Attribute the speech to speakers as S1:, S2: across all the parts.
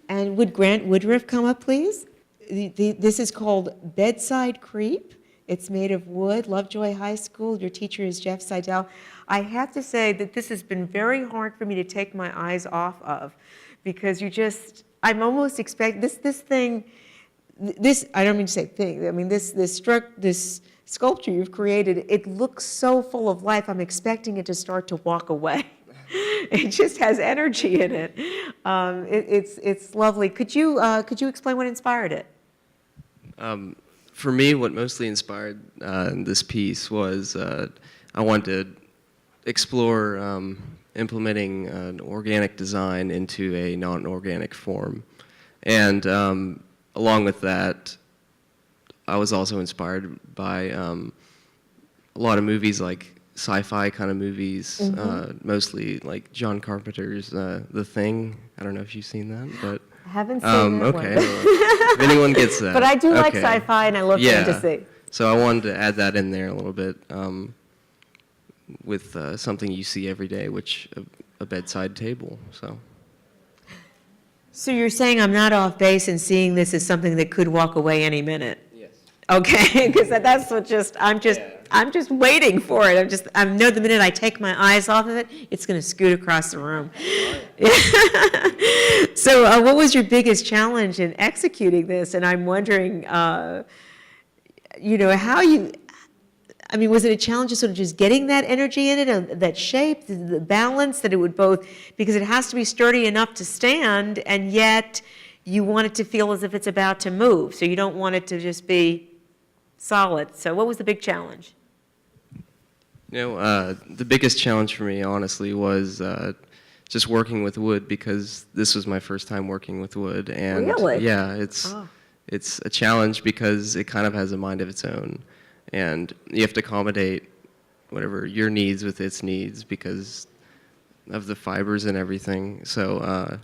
S1: And would Grant Woodruff come up, please? This is called Bedside Creep. It's made of wood, Lovejoy High School. Your teacher is Jeff Seidel. I have to say that this has been very hard for me to take my eyes off of, because I'm almost expecting this thing, I don't mean to say thing, I mean this sculpture you've created, it looks so full of life, I'm expecting it to start to walk away. It just has energy in it. It's lovely. Could you explain what inspired it?
S2: For me, what mostly inspired this piece was I wanted to explore implementing an organic design into a non-organic form. And along with that, I was also inspired by a lot of movies, like sci-fi kind of movies, mostly like John Carpenter's The Thing. I don't know if you've seen that, but
S1: I haven't seen that
S2: okay.
S1: one.
S2: If anyone gets that.
S1: But I do like sci-fi, and I love fantasy.
S2: So I wanted to add that in there a little bit with something you see every day, which a bedside table.
S1: So you're saying I'm not off base in seeing this as something that could walk away any minute?
S2: Yes. Okay,
S1: because that's what I'm just waiting for it. I know the minute I take my eyes off of it, it's going to scoot across the room. So what was your biggest challenge in executing this? And I'm wondering, how was it a challenge of sort of just getting that energy in it, that shape, the balance, that it would both, because it has to be sturdy enough to stand, and yet you want it to feel as if it's about to move. So you don't want it to just be solid. So what was the big challenge?
S2: The biggest challenge for me, honestly, was just working with wood, because this was my first time working with wood. And
S1: really?
S2: Yeah, it's a challenge because it kind of has a mind of its own. And you have to accommodate whatever your needs with its needs because of the fibers and everything. So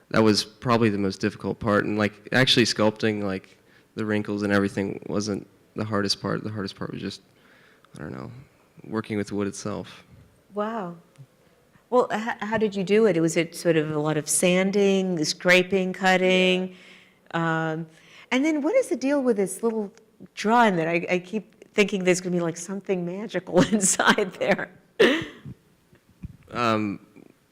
S2: that was probably the most difficult part. And like actually sculpting like the wrinkles and everything wasn't the hardest part. The hardest part was just, I don't know, working with wood itself.
S1: Wow. Well, how did you do it? Was it sort of a lot of sanding, scraping, cutting? And then what is the deal with this little drawing that I keep thinking there's going to be like something magical inside there?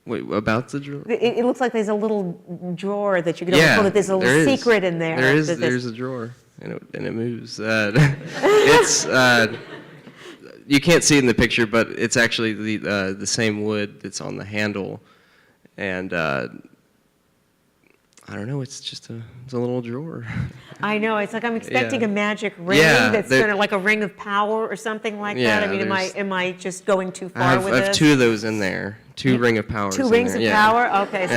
S2: Wait, about the drawer?
S1: It looks like there's a little drawer that you can open, that there's a little secret in there.
S2: There's a drawer, and it moves. It's you can't see it in the picture, but it's actually the same wood that's on the handle, and I don't know. It's just a little drawer.
S1: I know. It's like I'm expecting a magic ring that's sort of like a ring of power or something like that. I mean, am I just going too far with this?
S2: I have two of those in there. Two ring of powers.
S1: Two rings of power. Okay. So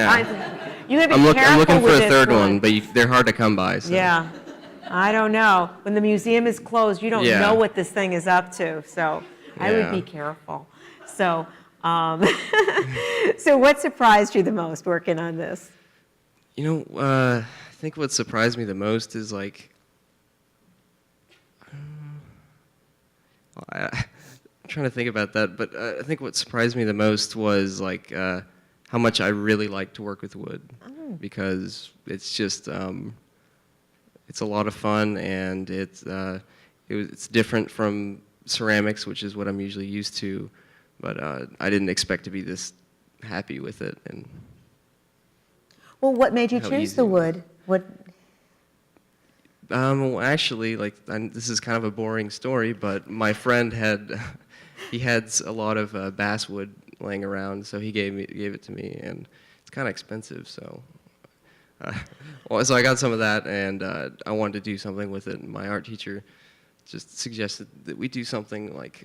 S1: you have to be careful
S2: I'm looking for
S1: with
S2: a third one, but they're hard to come by. So.
S1: Yeah. I don't know. When the museum is closed, you don't know what this thing is up to. So I would be careful. So, so what surprised you the most working on this?
S2: I think what surprised me the most is like, I'm trying to think about that, but I think what surprised me the most was like how much I really like to work with wood, because it's just it's a lot of fun, and it's different from ceramics, which is what I'm usually used to, but I didn't expect to be this happy with it. And
S1: well, what made you choose the wood? What?
S2: Well, actually, this is kind of a boring story, but my friend had a lot of basswood laying around, so he gave it to me, and it's kind of expensive, so. So I got some of that, and I wanted to do something with it. And my art teacher just suggested that we do something like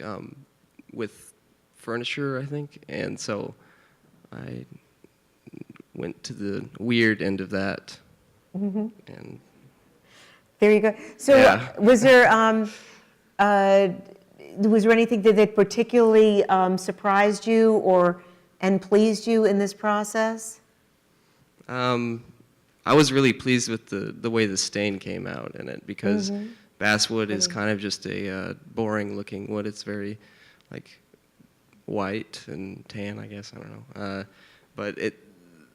S2: with furniture, I think, and so I went to the weird end of that. And
S1: there you go. So was there anything that particularly surprised you and pleased you in this process?
S2: I was really pleased with the way the stain came out in it, because basswood is kind of just a boring looking wood. It's very like white and tan, I guess, I don't know. But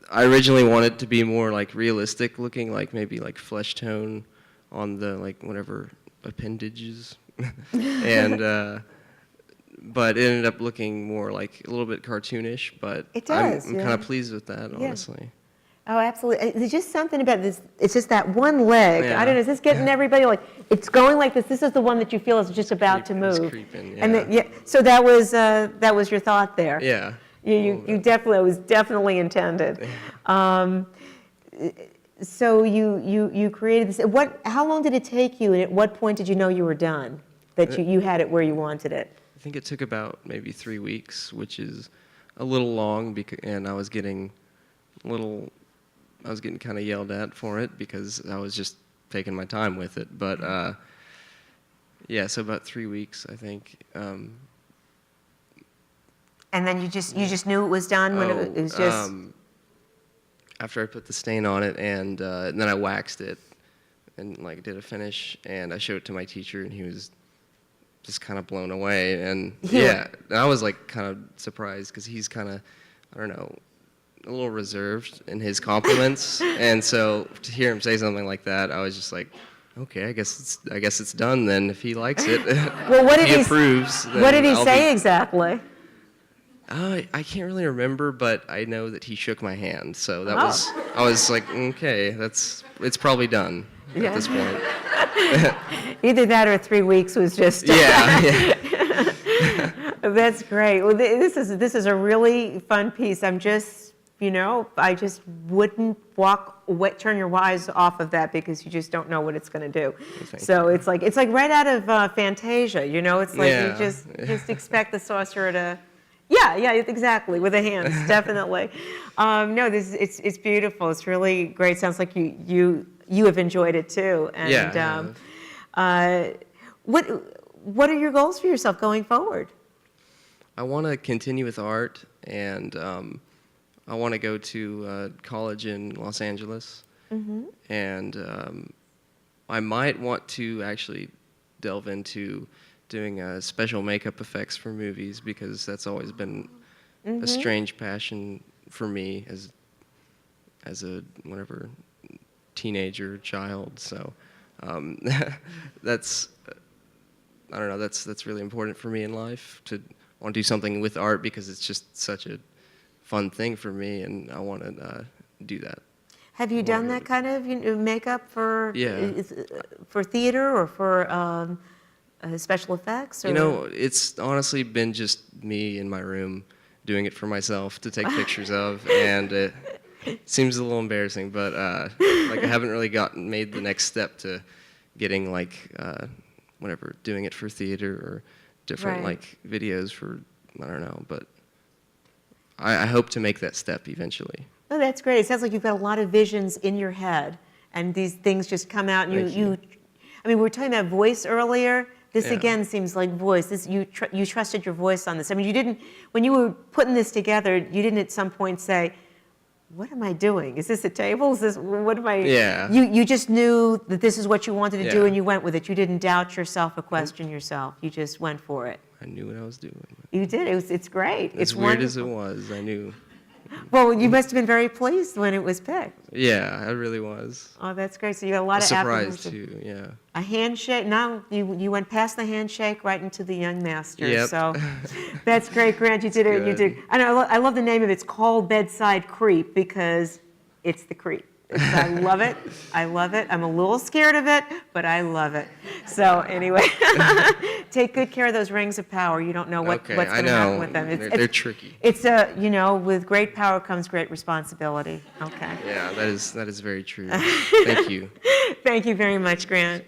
S2: I originally wanted to be more like realistic looking, like maybe like flesh tone on the like whatever appendages, and but it ended up looking more like a little bit cartoonish. But
S1: It does,
S2: I'm
S1: yeah.
S2: kind of pleased with that,
S1: Yeah.
S2: honestly.
S1: Oh, absolutely. There's just something about this. It's just that one leg.
S2: Yeah.
S1: I don't know. Is this getting everybody like it's going like this? This is the one that you feel is just about to
S2: It's
S1: move.
S2: creeping,
S1: And
S2: yeah.
S1: yeah. So that was your thought there.
S2: Yeah.
S1: You definitely it was definitely intended. So you created this. How long did it take you, and at what point did you know you were done? That you had it where you wanted it.
S2: I think it took about maybe 3 weeks, which is a little long, and I was getting kind of yelled at for it because I was just taking my time with it. But yeah, so about 3 weeks, I think.
S1: And then you just knew it was done when it was just.
S2: After I put the stain on it, and then I waxed it, and like did a finish, and I showed it to my teacher, and he was just kind of blown away, and yeah, and I was like kind of surprised because he's kind of, I don't know, a little reserved in his compliments, and so to hear him say something like that, I was just like, okay, I guess it's done then. If he likes it,
S1: Well, what did
S2: he approves.
S1: What did he
S2: I'll
S1: say exactly?
S2: I can't really remember, but I know that he shook my hand, so that was. I was like, okay, it's probably done at this point.
S1: Either that or 3 weeks was just.
S2: Yeah.
S1: That's great. Well, this is a really fun piece. I just wouldn't turn your eyes off of that because you just don't know what it's going to do. So it's like right out of Fantasia. It's like you just expect the sorcerer to. Yeah, exactly, with the hands, definitely. No, it's beautiful. It's really great. Sounds like you have enjoyed it too. And what are your goals for yourself going forward?
S2: I want to continue with art, and I want to go to college in Los Angeles, and I might want to actually delve into doing special makeup effects for movies because that's always been a strange passion for me as a whatever teenager child. So that's I don't know. That's really important for me in life to want to do something with art because it's just such a fun thing for me, and I want to do that.
S1: Have you done that kind of makeup for theater or for special effects? Or?
S2: It's honestly been just me in my room doing it for myself to take pictures of, and it seems a little embarrassing, but like I haven't really made the next step to getting like doing it for theater or different like videos for, I don't know, but I hope to make that step eventually.
S1: Oh, that's great. It sounds like you've got a lot of visions in your head, and these things just come out. And you I mean, we were talking about voice earlier. This again seems like voice. You trusted your voice on this. I mean, you didn't, when you were putting this together, you didn't at some point say, what am I doing? Is this a table? What am I?
S2: Yeah.
S1: You just knew that this is what you wanted to do, and you went with it. You didn't doubt yourself or question yourself. You just went for it.
S2: I knew what I was doing.
S1: You did. It's great.
S2: As weird as it was, I knew.
S1: Well, you must have been very pleased when it was picked.
S2: Yeah, I really was.
S1: Oh, that's great. So you got a lot of
S2: surprised too. Yeah.
S1: A handshake. Now you went past the handshake right into the young master.
S2: Yep.
S1: So that's great, Grant. You did it. You did. And I love the name of it. It's called Bedside Creep because it's the creep. I love it. I love it. I'm a little scared of it, but I love it. So anyway, take good care of those rings of power. You don't know what's going to happen with them.
S2: They're tricky.
S1: It's with great power comes great responsibility. Okay.
S2: Yeah, that is very true. Thank you.
S1: Thank you very much, Grant.